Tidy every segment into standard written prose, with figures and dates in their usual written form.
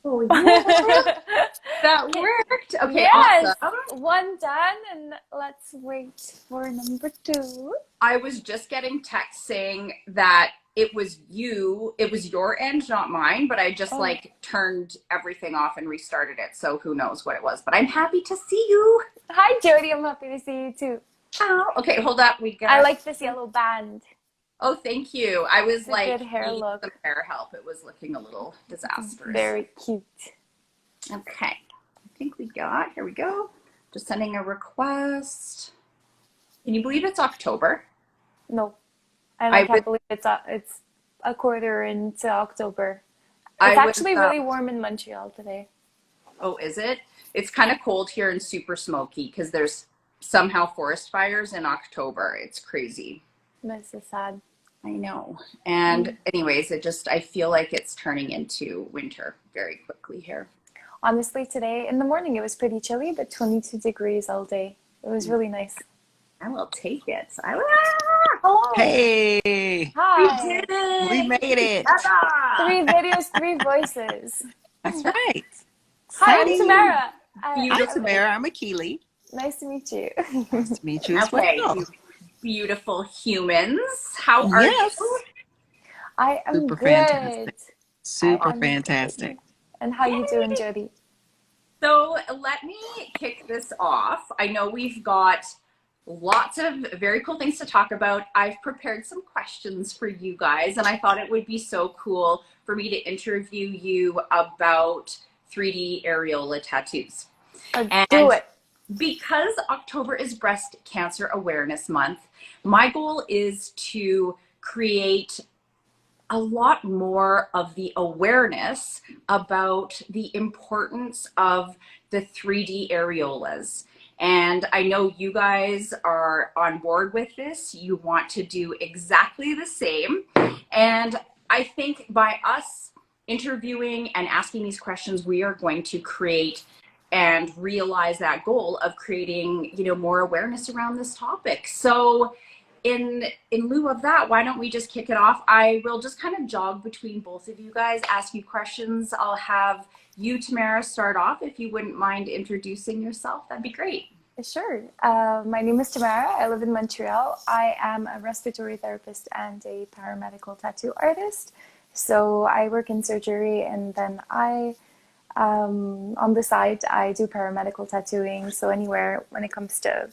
Oh, yeah. That Okay. worked. Okay, Yes, awesome. one done, and let's wait for number two. I was just getting text saying that it was your end, not mine, but I just Oh, like turned everything off and restarted it. So who knows what it was, but I'm happy to see you. hi Jody, I'm happy to see you too. Oh, okay, hold up. We I got, like this yellow band. oh, thank you. I was It's a like good hair needing some look. hair help. It was looking a little disastrous. Very cute. Okay, I think here we go. Just sending a request. Can you believe it's October? No, and I I was, can't believe it's a quarter into October. It's I was, actually really warm in Montreal today. oh, is it? It's kind of cold here and super smoky because there's somehow forest fires in October. It's crazy. This is sad. I know. And anyways, I feel like it's turning into winter very quickly here. Honestly, today in the morning it was pretty chilly, but 22 degrees all day. It was really nice. I will take it. Hello. Hey, We did Hi. we it. made it. Together. Three videos, three voices. That's right. Hi, I'm Exciting. Tamara. I'm Beautiful. Tamara. I'm Akili. Nice to meet you. Nice to meet you as Okay, well. you beautiful humans. How are you? Yes. I am Super good. fantastic. I Super am good. fantastic. And how you doing, Jody? So let me kick this off. I know we've got lots of very cool things to talk about. I've prepared some questions for you guys, and I thought it would be so cool for me to interview you about 3D areola tattoos. Let's do And it. because October is Breast Cancer Awareness Month, my goal is to create a lot more of the awareness about the importance of the 3D areolas. And I know you guys are on board with this. You want to do exactly the same. And I think by us interviewing and asking these questions, we are going to create and realize that goal of creating, more awareness around this topic. So in lieu of that, why don't we just kick it off? I will just kind of jog between both of you guys, ask you questions. I'll have you, Tamara, start off. If you wouldn't mind introducing yourself, that'd be great. Sure. My name is Tamara. I live in Montreal. I am a respiratory therapist and a paramedical tattoo artist. So I work in surgery, and then on the side, I do paramedical tattooing. So anywhere when it comes to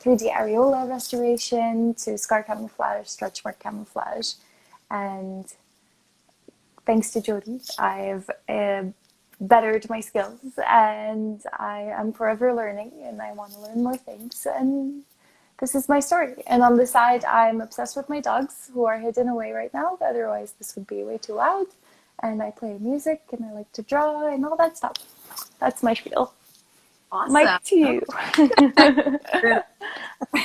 3D areola restoration to scar camouflage, stretch mark camouflage. And thanks to Jody, I've bettered my skills, and I am forever learning, and I want to learn more things. And this is my story. And on the side, I'm obsessed with my dogs, who are hidden away right now, but otherwise this would be way too loud. And I play music, and I like to draw and all that stuff. That's my spiel. Awesome. Mike to you.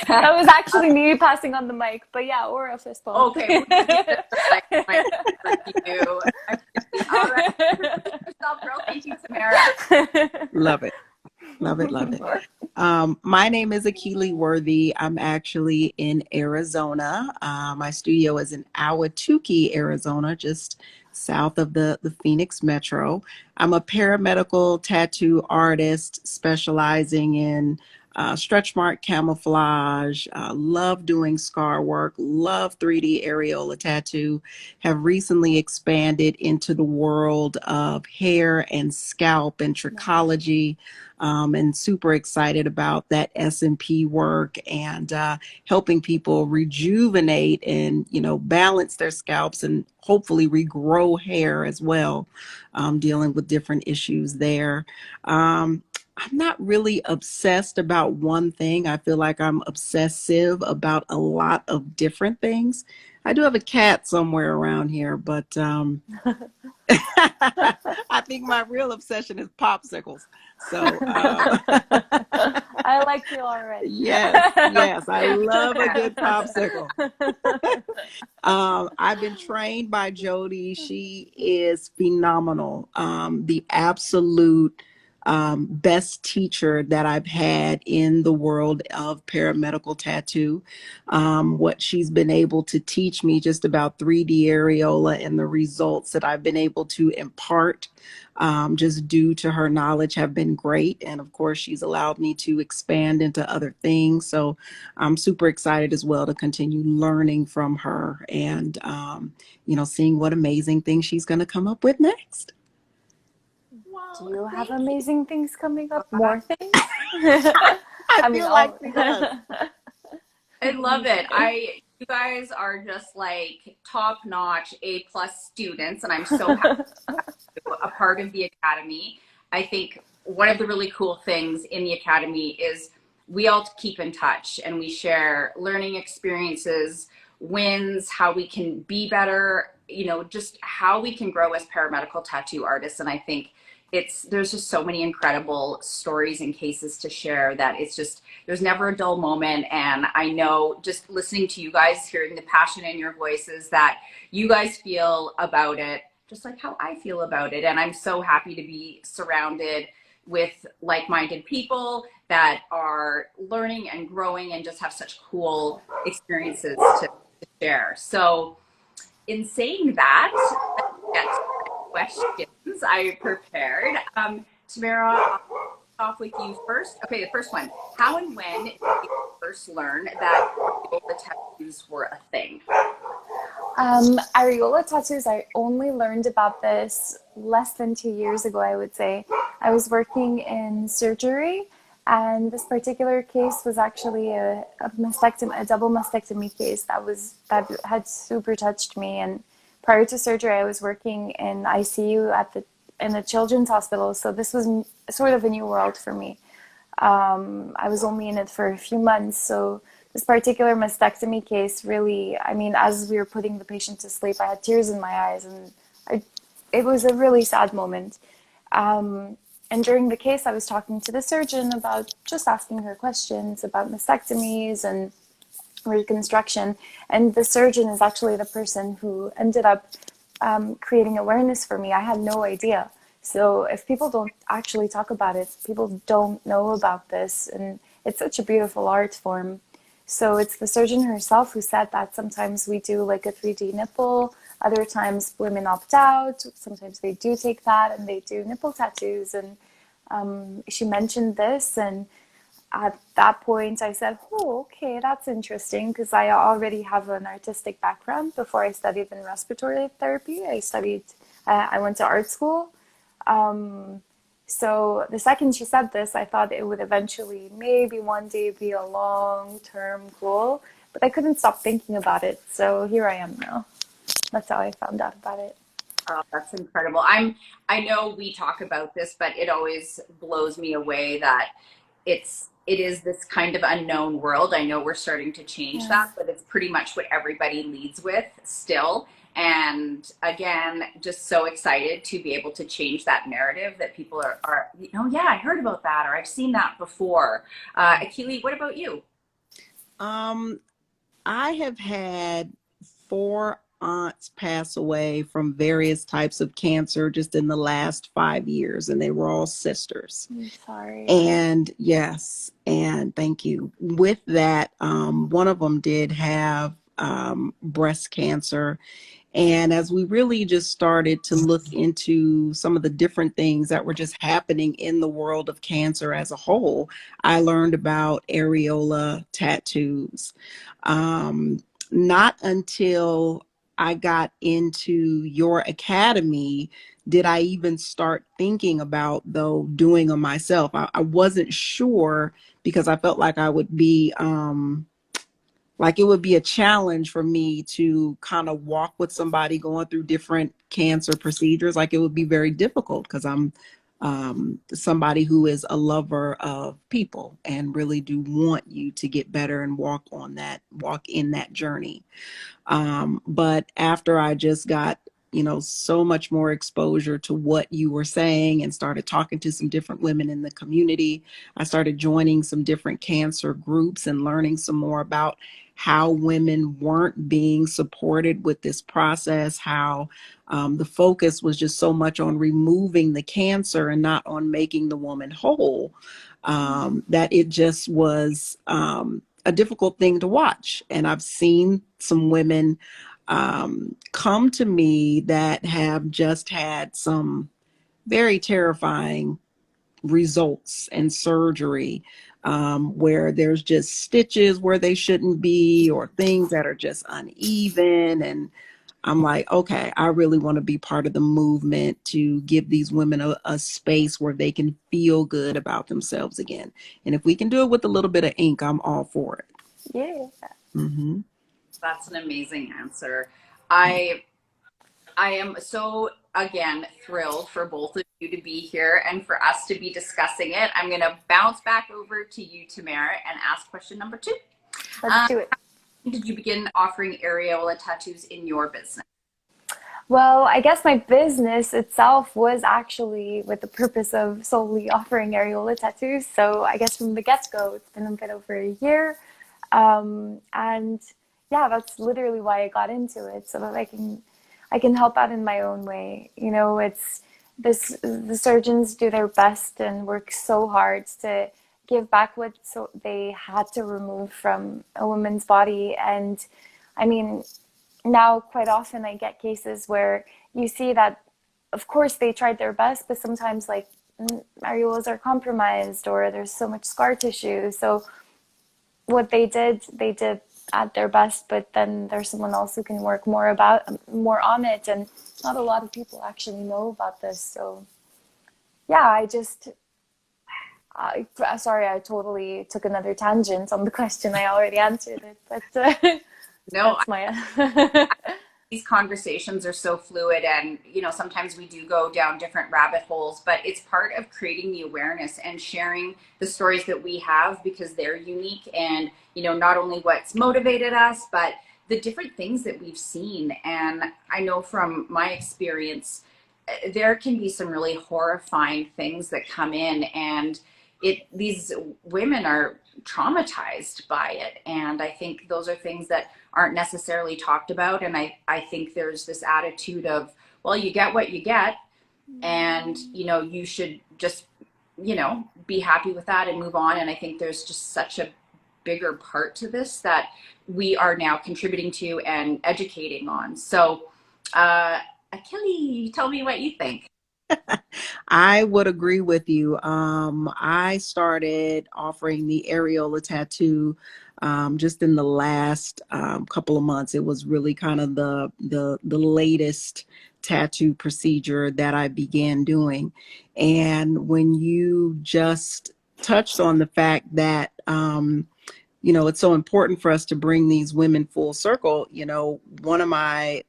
That was actually me passing on the mic, but yeah, or a fist bump. Okay, we can do this for my for you. All right. Yourself, girl. Thank you, Tamara. Love it. Love it. Love it. My name is Akili Worthy. I'm actually in Arizona. My studio is in Ahwatukee, Arizona, just south of the Phoenix metro. I'm a paramedical tattoo artist specializing in stretch mark camouflage. Love doing scar work. Love 3D areola tattoo. Have recently expanded into the world of hair and scalp and trichology. And super excited about that S&P work and helping people rejuvenate and, balance their scalps and hopefully regrow hair as well, dealing with different issues there. I'm not really obsessed about one thing. I feel like I'm obsessive about a lot of different things. I do have a cat somewhere around here, but I think my real obsession is popsicles. So, I like you already. yes, yes, I love a good popsicle. I've been trained by Jody. She is phenomenal. The absolute best teacher that I've had in the world of paramedical tattoo. What she's been able to teach me just about 3D areola and the results that I've been able to impart just due to her knowledge have been great. And of course, she's allowed me to expand into other things. So I'm super excited as well to continue learning from her and, seeing what amazing things she's going to come up with next. Do you have amazing things coming up? Uh, More things? I mean, feel like she does. I love it. You guys are just like top-notch A+ students, and I'm so happy to be a part of the academy. I think one of the really cool things in the academy is we all keep in touch and we share learning experiences, wins, how we can be better, just how we can grow as paramedical tattoo artists. And I think there's just so many incredible stories and cases to share that there's never a dull moment. And I know just listening to you guys, hearing the passion in your voices that you guys feel about it, just like how I feel about it. And I'm so happy to be surrounded with like-minded people that are learning and growing and just have such cool experiences to share. So in saying that, let's get to the questions I prepared. Tamara, I'll start off with you first. Okay, the first one. How and when did you first learn that the tattoos were a thing? Areola tattoos, I only learned about this less than 2 years ago, I would say. I was working in surgery, and this particular case was actually a double mastectomy case that had super touched me. And prior to surgery, I was working in ICU in the children's hospital, so this was sort of a new world for me. I was only in it for a few months, so this particular mastectomy case really, as we were putting the patient to sleep, I had tears in my eyes, and it was a really sad moment. And during the case, I was talking to the surgeon about just asking her questions about mastectomies and reconstruction. And the surgeon is actually the person who ended up creating awareness for me. I had no idea. So if people don't actually talk about it, people don't know about this. And it's such a beautiful art form. So it's the surgeon herself who said that sometimes we do like a 3D nipple, other times women opt out, sometimes they do take that and they do nipple tattoos. And she mentioned this, and at that point I said, oh, okay, that's interesting, because I already have an artistic background. Before I studied in respiratory therapy, I went to art school. So the second she said this, I thought it would eventually maybe one day be a long-term goal, but I couldn't stop thinking about it. So here I am now. That's how I found out about it. Oh, that's incredible. I know we talk about this, but it always blows me away that it is this kind of unknown world. I know we're starting to change that, but it's pretty much what everybody leads with still. And again, just so excited to be able to change that narrative that people are yeah, I heard about that, or I've seen that before. Akili, what about you? I have had 4 aunts pass away from various types of cancer just in the last 5 years, and they were all sisters. I'm sorry. And yes, and thank you. With that, one of them did have breast cancer. And as we really just started to look into some of the different things that were just happening in the world of cancer as a whole, I learned about areola tattoos. Not until I got into your academy did I even start thinking about, though, doing them myself. I wasn't sure because I felt like I would be like it would be a challenge for me to kind of walk with somebody going through different cancer procedures. Like it would be very difficult because I'm somebody who is a lover of people and really do want you to get better and walk in that journey. But after I just got, so much more exposure to what you were saying and started talking to some different women in the community, I started joining some different cancer groups and learning some more about how women weren't being supported with this process, how the focus was just so much on removing the cancer and not on making the woman whole, that it just was a difficult thing to watch. And I've seen some women come to me that have just had some very terrifying results and surgery, where there's just stitches where they shouldn't be, or things that are just uneven. And I'm like, okay, I really want to be part of the movement to give these women a space where they can feel good about themselves again. And if we can do it with a little bit of ink, I'm all for it. Yeah. Mm-hmm. That's an amazing answer. I am so, again, thrilled for both of you to be here and for us to be discussing it. I'm going to bounce back over to you, Tamara, and ask question number 2. Let's do it. Did you begin offering areola tattoos in your business? Well, I guess my business itself was actually with the purpose of solely offering areola tattoos. So I guess from the get-go, it's been a bit over a year. And yeah, that's literally why I got into it, so that I can help out in my own way. You know, it's this, the surgeons do their best and work so hard to give back what so they had to remove from a woman's body. And I mean, now quite often I get cases where you see that, of course, they tried their best, but sometimes like areolas are compromised or there's so much scar tissue. So what they did at their best, but then there's someone else who can work more on it, and not a lot of people actually know about this. So yeah, sorry, I totally took another tangent on the question. I already answered it, but No, that's my these conversations are so fluid, and sometimes we do go down different rabbit holes, but it's part of creating the awareness and sharing the stories that we have, because they're unique, and not only what's motivated us, but the different things that we've seen. And I know from my experience, there can be some really horrifying things that come in, and these women are traumatized by it. And I think those are things that aren't necessarily talked about. And I think there's this attitude of, well, you get what you get, and you should just be happy with that and move on. And I think there's just such a bigger part to this that we are now contributing to and educating on. So Achille, tell me what you think. I would agree with you. I started offering the areola tattoo just in the last couple of months. It was really kind of the latest tattoo procedure that I began doing. And when you just touched on the fact that it's so important for us to bring these women full circle. One of my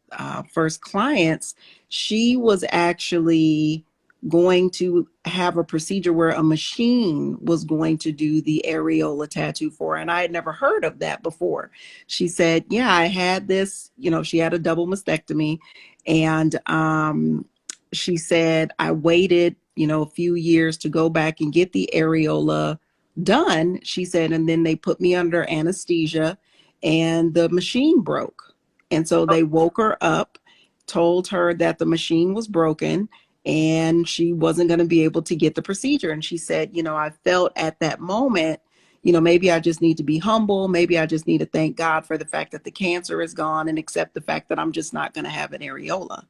first clients, she was actually going to have a procedure where a machine was going to do the areola tattoo for her. And I had never heard of that before. She said, yeah, I had this, she had a double mastectomy. And she said, I waited, a few years to go back and get the areola done. She said, and then they put me under anesthesia and the machine broke. And so they woke her up, told her that the machine was broken and she wasn't going to be able to get the procedure. And she said, I felt at that moment, maybe I just need to be humble. Maybe I just need to thank God for the fact that the cancer is gone and accept the fact that I'm just not going to have an areola.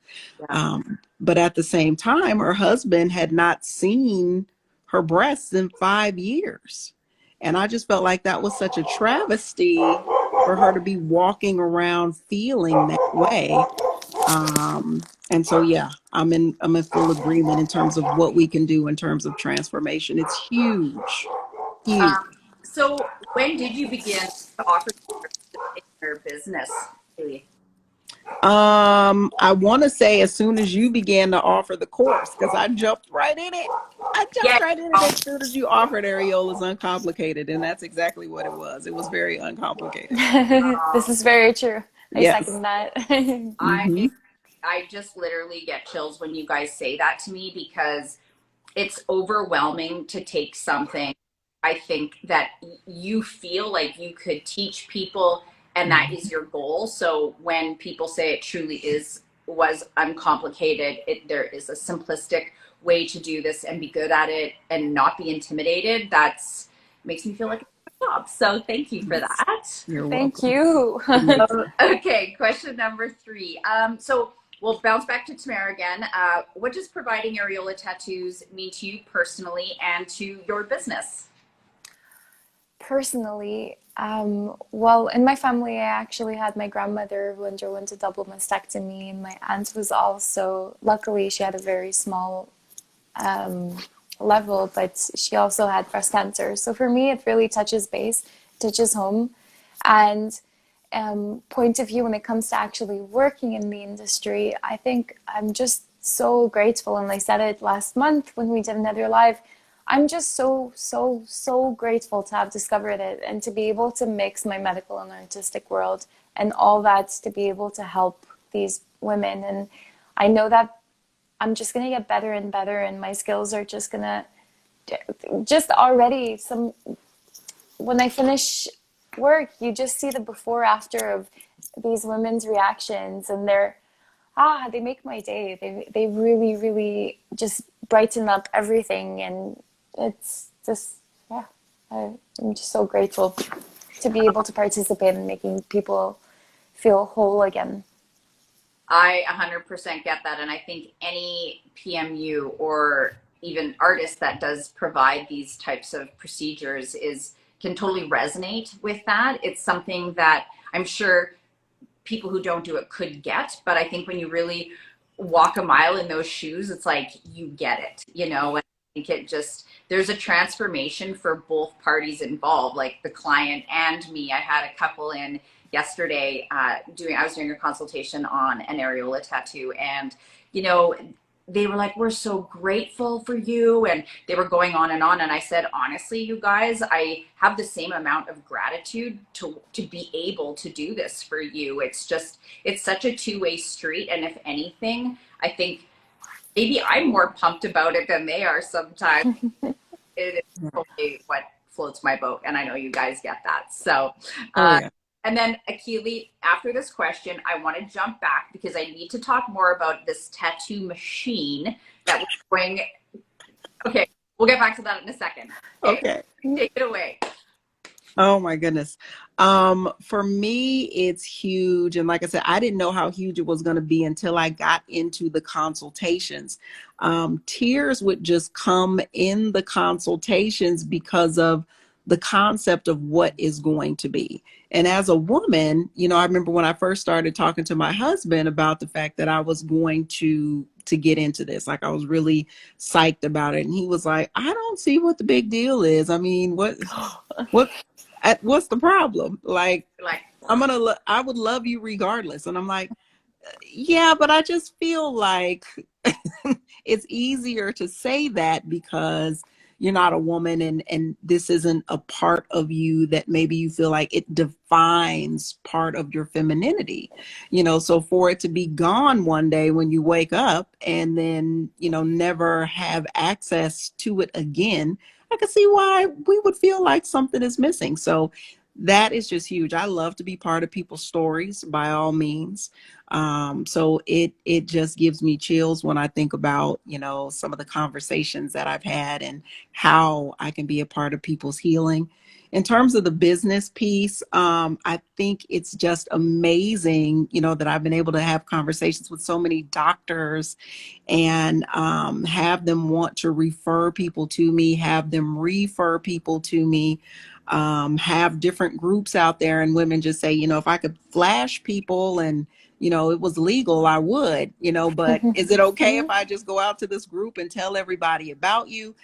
Yeah. But at the same time, her husband had not seen her breasts in 5 years. And I just felt like that was such a travesty for her to be walking around feeling that way. And so, yeah, I'm in full agreement in terms of what we can do in terms of transformation. It's huge, huge. Um, so when did you begin to offer in your business, Achille? I want to say as soon as you began to offer the course, because I jumped right in it. I Yeah. jumped right in it as soon as you offered Areola's Uncomplicated, and that's exactly what it was. It was very uncomplicated. This is very true. I Yes. second that. Mm-hmm. I just literally get chills when you guys say that to me, because it's overwhelming to take something I think that you feel like you could teach people and that is your goal. So when people say it truly was uncomplicated, there is a simplistic way to do this and be good at it and not be intimidated. That's makes me feel like a good job. So thank you for that. You're Thank welcome. you. Okay, question number 3. So we'll bounce back to Tamara again. What does providing areola tattoos mean to you personally and to your business? Personally, well, in my family, I actually had my grandmother who underwent a double mastectomy, and my aunt was also, luckily, she had a very small level, but she also had breast cancer. So for me, it really touches base, touches home. And point of view when it comes to actually working in the industry, I think I'm just so grateful. And I said it last month when we did another live. I'm just so grateful to have discovered it and to be able to mix my medical and artistic world and all that to be able to help these women. And I know that I'm just going to get better and better, and my skills are just going to just already when I finish work, you just see the before after of these women's reactions, and they make my day. They really just brighten up everything, and it's just, yeah, I'm just so grateful to be able to participate in making people feel whole again. I 100% get that. And I think any PMU or even artist that does provide these types of procedures can totally resonate with that. It's something that I'm sure people who don't do it could get, but I think when you really walk a mile in those shoes, it's like you get it, and I think there's a transformation for both parties involved, like the client and me. I had a couple in yesterday I was doing a consultation on an areola tattoo, and they were like, we're so grateful for you, and they were going on, and I said, honestly, you guys, I have the same amount of gratitude to be able to do this for you. It's such a two-way street, and if anything, I think maybe I'm more pumped about it than they are sometimes. It is totally what floats my boat, and I know you guys get that. So Oh yeah. and then, Akili, after this question, I want to jump back because I need to talk more about this tattoo machine that we're going. Okay, we'll get back to that in a second. Okay. Take it away. Oh my goodness. For me, it's huge. And like I said, I didn't know how huge it was going to be until I got into the consultations. Tears would just come in the consultations because of the concept of what is going to be. And as a woman, I remember when I first started talking to my husband about the fact that I was going to get into this, like I was really psyched about it. And he was like, I don't see what the big deal is. I mean, what what's the problem? Like, Like, I would love you regardless. And I'm like, yeah, but I just feel like it's easier to say that because you're not a woman, and this isn't a part of you that maybe you feel like it defines part of your femininity. So for it to be gone one day when you wake up and then never have access to it again, I can see why we would feel like something is missing. So that is just huge. I love to be part of people's stories by all means. So it just gives me chills when I think about, some of the conversations that I've had and how I can be a part of people's healing. In terms of the business piece, I think it's just amazing, that I've been able to have conversations with so many doctors and have them want to refer people to me, have them refer people to me, have different groups out there, and women just say, if I could flash people and it was legal, I would, but is it okay if I just go out to this group and tell everybody about you?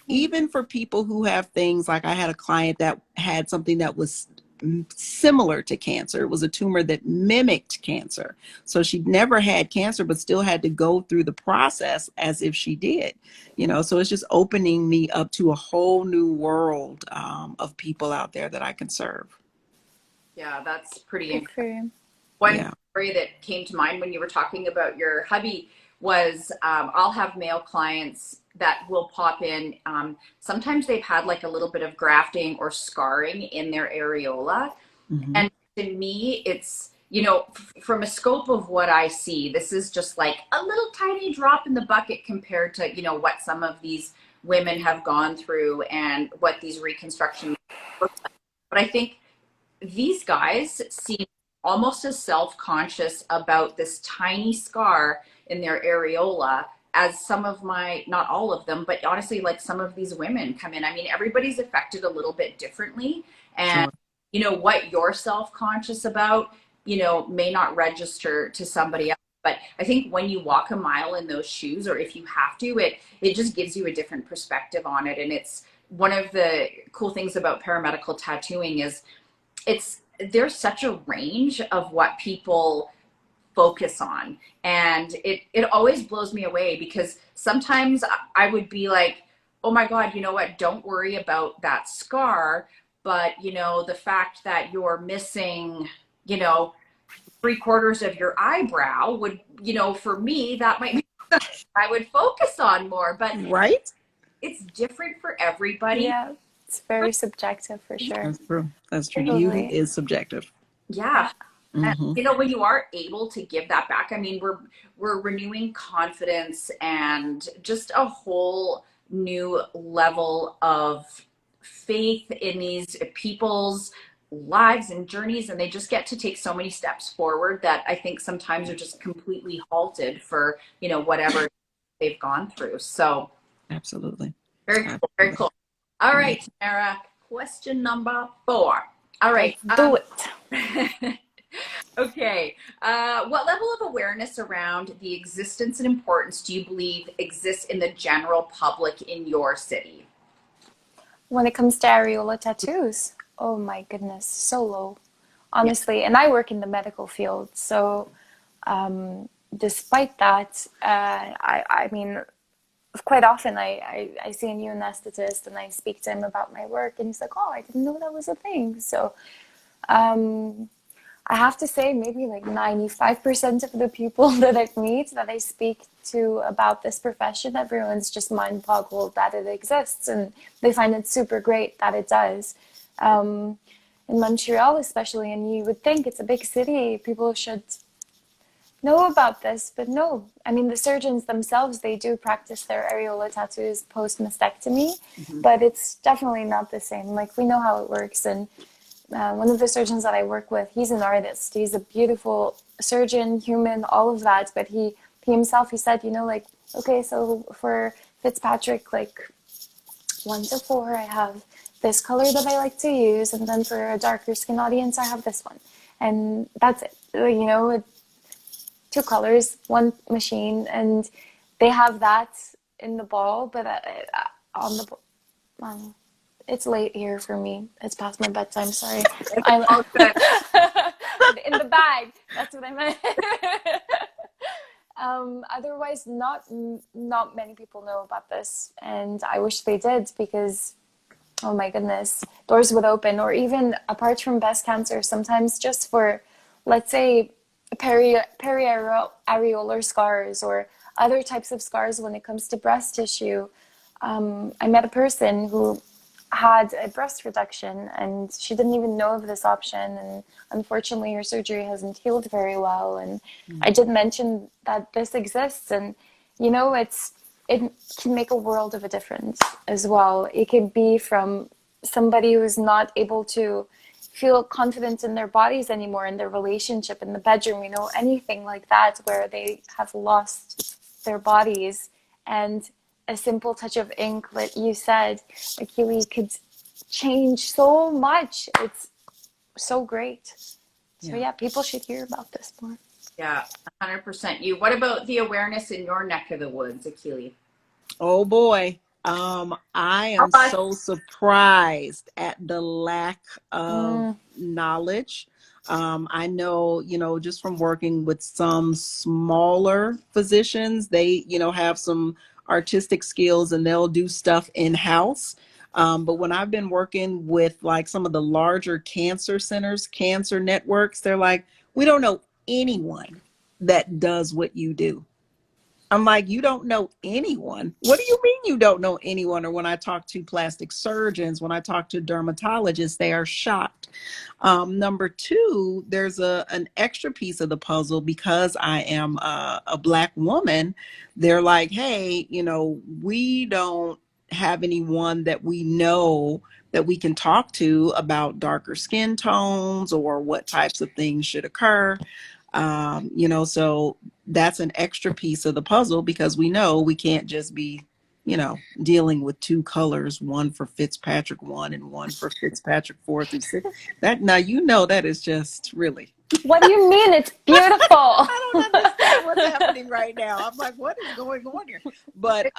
Even for people who have things like I had a client that had something that was similar to cancer. It was a tumor that mimicked cancer. So she never had cancer, but still had to go through the process as if she did, so it's just opening me up to a whole new world of people out there that I can serve. Yeah, that's pretty Good for incredible. you. One story that came to mind when you were talking about your hubby was I'll have male clients that will pop in. Sometimes they've had like a little bit of grafting or scarring in their areola. Mm-hmm. And to me, it's, from a scope of what I see, this is just like a little tiny drop in the bucket compared to, what some of these women have gone through and what these reconstructions look like. But I think these guys seem almost as self-conscious about this tiny scar in their areola as some of my, not all of them, but honestly, like some of these women come in. I mean, everybody's affected a little bit differently. And, Sure. what you're self-conscious about, may not register to somebody else. But I think when you walk a mile in those shoes, or if you have to, it just gives you a different perspective on it. And it's one of the cool things about paramedical tattooing is there's such a range of what people focus on, and it always blows me away, because sometimes I would be like, oh my god, you know what, don't worry about that scar, but the fact that you're missing, 3/4 of your eyebrow would, for me, that might be I would focus on more. But Right? it's different for everybody. Yeah, it's very subjective for sure. That's true. That's true. Beauty Totally. is subjective. Yeah. And, Hmm. when you are able to give that back, I mean, we're renewing confidence and just a whole new level of faith in these people's lives and journeys, and they just get to take so many steps forward that I think sometimes are just completely halted for, whatever they've gone through. So Absolutely. very cool, very Absolutely. cool. All right, Tamara, question number 4. All right. Let's do it. Okay. What level of awareness around the existence and importance do you believe exists in the general public in your city? When it comes to areola tattoos, oh my goodness, so low, Yeah. honestly. And I work in the medical field, so despite that, I mean, quite often I see a new anesthetist and I speak to him about my work, and he's like, oh, I didn't know that was a thing. So I have to say maybe like 95% of the people that I meet, that I speak to about this profession, everyone's just mind boggled that it exists, and they find it super great that it does. In Montreal especially, and you would think it's a big city, people should know about this, but no. I mean, the surgeons themselves, they do practice their areola tattoos post mastectomy, but it's definitely not the same. Like, we know how it works, and one of the surgeons that I work with, he's an artist. He's a beautiful surgeon, human, all of that. But he himself, he said, like, okay, so for Fitzpatrick, like 1 to 4, I have this color that I like to use. And then for a darker skin audience, I have this one. And that's it. 2 colors, 1 machine. And they have that in the ball, but on the it's late here for me. It's past my bedtime. Sorry. I'm All good. in the bag. That's what I meant. Otherwise, not many people know about this, and I wish they did, because, oh my goodness, doors would open. Or even apart from breast cancer, sometimes just for, let's say, periareolar scars or other types of scars when it comes to breast tissue. I met a person who had a breast reduction, and she didn't even know of this option, and unfortunately her surgery hasn't healed very well. And I did mention that this exists, and it can make a world of a difference as well. It could be from somebody who's not able to feel confident in their bodies anymore, in their relationship, in the bedroom, anything like that, where they have lost their bodies, and a simple touch of ink, like you said, Akili, could change so much. It's so great. So yeah, people should hear about this more. Yeah, 100%. What about the awareness in your neck of the woods, Akili? Oh boy. I am so surprised at the lack of knowledge. I know, just from working with some smaller physicians, they, have some artistic skills and they'll do stuff in-house. But when I've been working with like some of the larger cancer centers, cancer networks, they're like, we don't know anyone that does what you do. I'm like, you don't know anyone. What do you mean you don't know anyone? Or when I talk to plastic surgeons, when I talk to dermatologists, they are shocked. Number two, there's an extra piece of the puzzle because I am a Black woman. They're like, hey, we don't have anyone that we know that we can talk to about darker skin tones or what types of things should occur. So that's an extra piece of the puzzle because we know we can't just be, dealing with two colors, one for Fitzpatrick 1 and one for Fitzpatrick 4 through 6. That now that is just really. What do you mean? It's beautiful. I don't understand what's happening right now. I'm like, what is going on here? But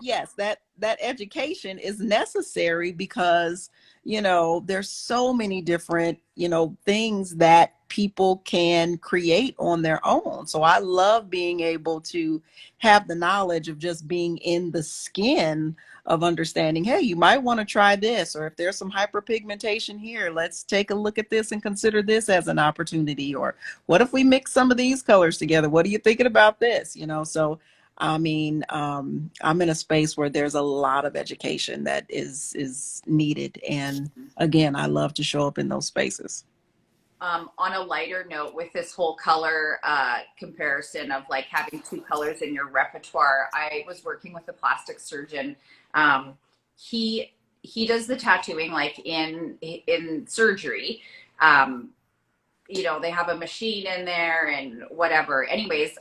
yes, that education is necessary because there's so many different things that people can create on their own. So I love being able to have the knowledge of just being in the skin of understanding, hey, you might want to try this, or if there's some hyperpigmentation here, let's take a look at this and consider this as an opportunity. Or what if we mix some of these colors together? What are you thinking about this? So I mean, I'm in a space where there's a lot of education that is needed. And again, I love to show up in those spaces. On a lighter note, with this whole color comparison of like having two colors in your repertoire, I was working with a plastic surgeon. He does the tattooing like in surgery. They have a machine in there and whatever. Anyways,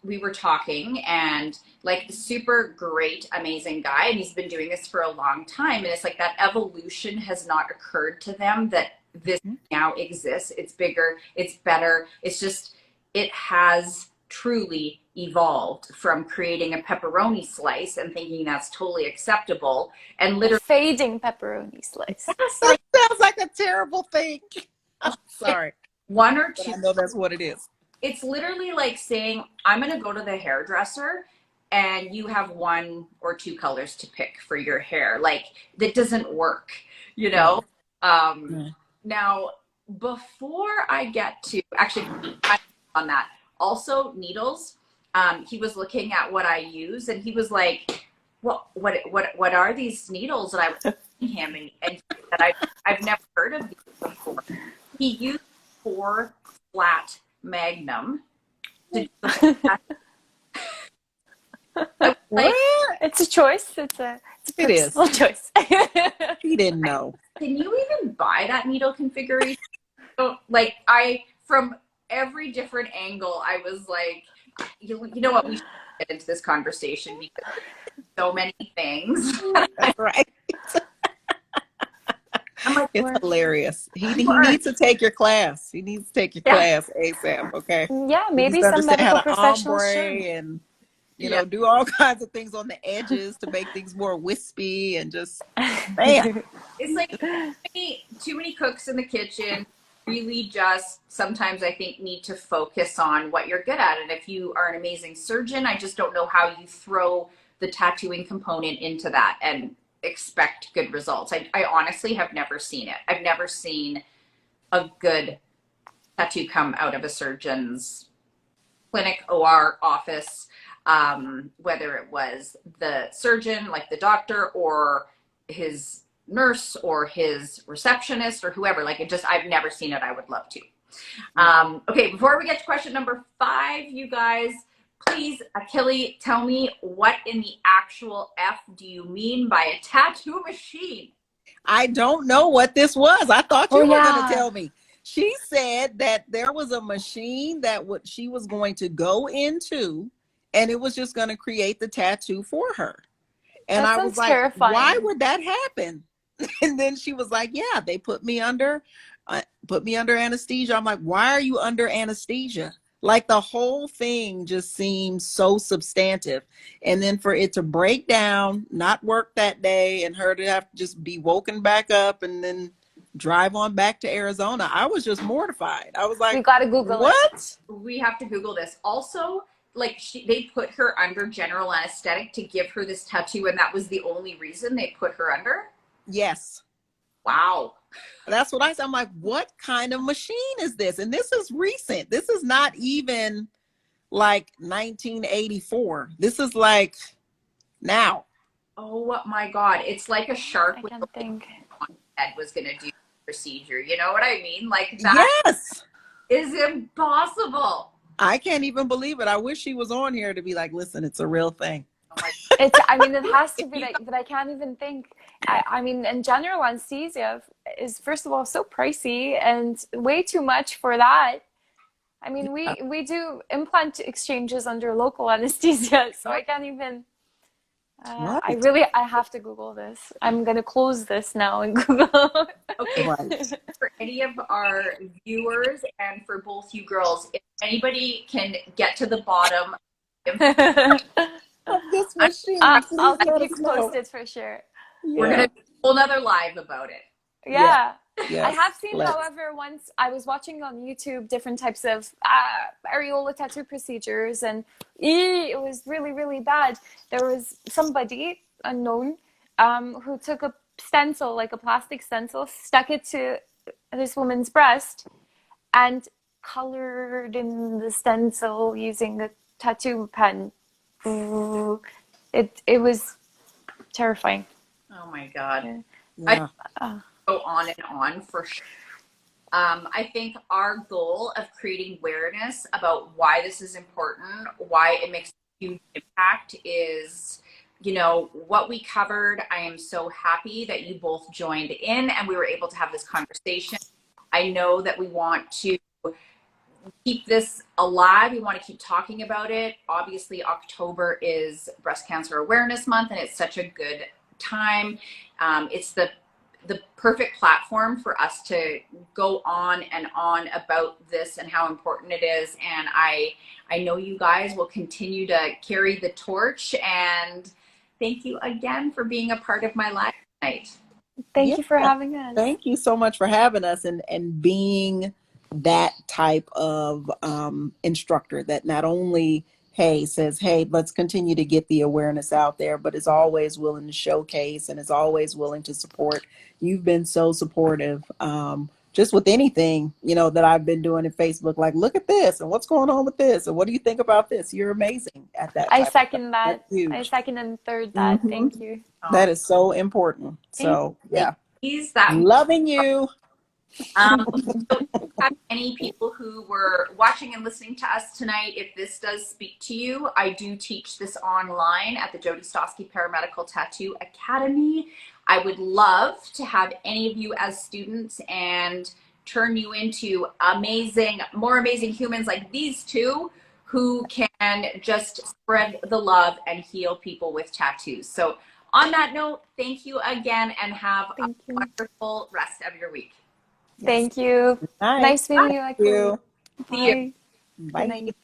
we were talking, and like super great, amazing guy, and he's been doing this for a long time, and it's like that evolution has not occurred to them that this now exists. It's bigger, it's better. It's just, it has truly evolved from creating a pepperoni slice and thinking that's totally acceptable and literally fading pepperoni slice. That sounds like a terrible thing. I'm sorry. One or two. But I know that's what it is. It's literally like saying, I'm going to go to the hairdresser and you have one or two colors to pick for your hair. Like, that doesn't work, Now, before I get to actually on that, also needles, he was looking at what I use and he was like, what are these needles? And I was asking him and he said, I've never heard of these before. He used 4 flat Magnum to like, it's a choice. It's a choice. He didn't know. Can you even buy that needle configuration? So, from every different angle, I was like, you know what, we should get into this conversation because there's so many things. That's right. I'm like, it's hilarious. He needs to take your class. He needs to take your class ASAP. Okay. Yeah, maybe some medical professionals should. And do all kinds of things on the edges to make things more wispy and just bam. It's like too many cooks in the kitchen. Really, just sometimes I think need to focus on what you're good at. And if you are an amazing surgeon, I just don't know how you throw the tattooing component into that and expect good results. I honestly have never seen it. I've never seen a good tattoo come out of a surgeon's clinic, OR, office, whether it was the surgeon, like the doctor, or his nurse or his receptionist or whoever. I've never seen it. I would love to. Okay, before we get to question number 5, you guys, please, Achille, tell me, what in the actual F do you mean by a tattoo machine? I don't know what this was. I thought you were going to tell me. She said that there was a machine that she was going to go into, and it was just going to create the tattoo for her. And I was like, terrifying. Why would that happen? And then she was like, yeah, they put me under anesthesia. I'm like, why are you under anesthesia? Like, the whole thing just seems so substantive. And then for it to break down, not work that day, and her to have to just be woken back up and then drive on back to Arizona, I was just mortified. I was like, we got to Google what? We have to Google this. Also, they put her under general anesthetic to give her this tattoo, and that was the only reason they put her under? Yes. Wow. That's what I said. I'm like, what kind of machine is this? And this is recent. This is not even like 1984. This is like now. Oh my God. It's like a shark I with can't a think. head was going to do the procedure. You know what I mean? Like that Yes. is impossible. I can't even believe it. I wish she was on here to be like, listen, it's a real thing. Oh my It's, I mean, it has to if be you like, but I can't even think. I mean, in general, anesthesia is, first of all, so pricey and way too much for that. I mean, we do implant exchanges under local anesthesia, so I can't even. Right. I have to Google this. I'm gonna close this now and Google. okay, Right. for any of our viewers and for both you girls, if anybody can get to the bottom, Of this machine, please I'll keep let you us know. posted for sure. we're Yeah. gonna do a whole nother live about it. Yeah. Yeah. I Yes. have seen, Let's. however, once I was watching on YouTube different types of areola tattoo procedures, and it was really, really bad. There was somebody unknown who took a stencil, like a plastic stencil, stuck it to this woman's breast, and colored in the stencil using a tattoo pen. It was terrifying. Oh my God. Yeah. I Yeah. go on and on for sure. I think our goal of creating awareness about why this is important, why it makes a huge impact is, you know, what we covered. I am so happy that you both joined in and we were able to have this conversation. I know that we want to keep this alive. We want to keep talking about it. Obviously, October is Breast Cancer Awareness Month, and it's such a good time. It's the perfect platform for us to go on and on about this and how important it is. And I know you guys will continue to carry the torch. And thank you again for being a part of my life tonight. Thank Yeah. you for having us. Thank you so much for having us and being that type of instructor that not only, hey, says, hey, let's continue to get the awareness out there, but is always willing to showcase and is always willing to support. You've been so supportive. Just with anything, you know, that I've been doing in Facebook, like, look at this and what's going on with this and what do you think about this? You're amazing at that I type of stuff. second That's that. I huge. second and third that. Hmm. Thank you. That is so important. Thank So you, yeah, ladies. That loving you. Um, so if you have any people who were watching and listening to us tonight, if this does speak to you, I do teach this online at the Jody Stoski Paramedical Tattoo Academy. I would love to have any of you as students and turn you into amazing, more amazing humans like these two who can just spread the love and heal people with tattoos. So on that note, thank you again and have a Thank you. wonderful rest of your week. Yes. Thank you. Nice. Nice meeting you, Thank Akili. you. See you. Bye. Good Bye. night.